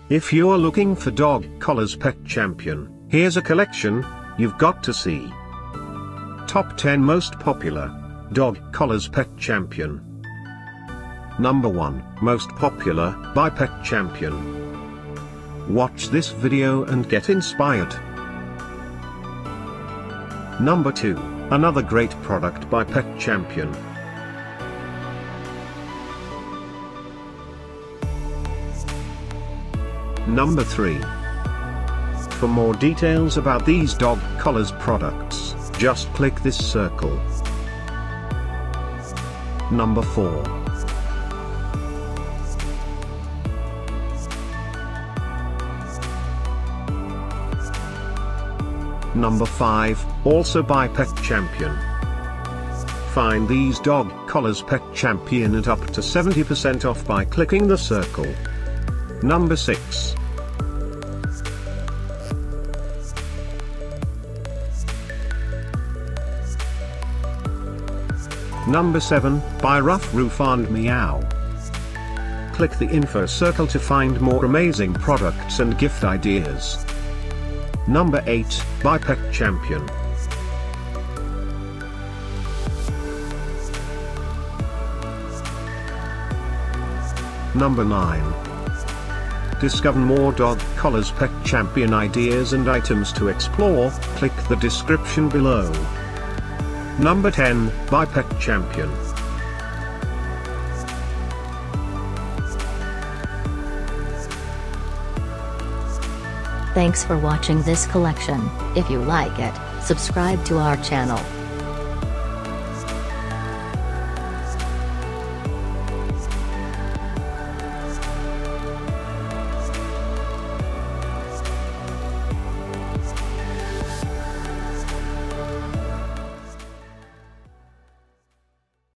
If you're looking for dog collars pet champion, here's a collection you've got to see. Top 10 most popular dog collars pet champion. Number 1, most popular by Pet Champion. Watch this video and get inspired. Number 2, another great product by Pet Champion. Number 3. For more details about these dog collars products, just click this circle. Number 4. Number 5, also by Pet Champion. Find these dog collars Pet Champion at up to 70% off by clicking the circle. Number 6. Number 7, by Rough Roof and Meow. Click the info circle to find more amazing products and gift ideas. Number 8, by Pet Champion. Number 9. Discover more dog collars Pet Champion ideas and items to explore, click the description below. Number 10, by Pet Champion. Thanks for watching this collection. If you like it, subscribe to our channel.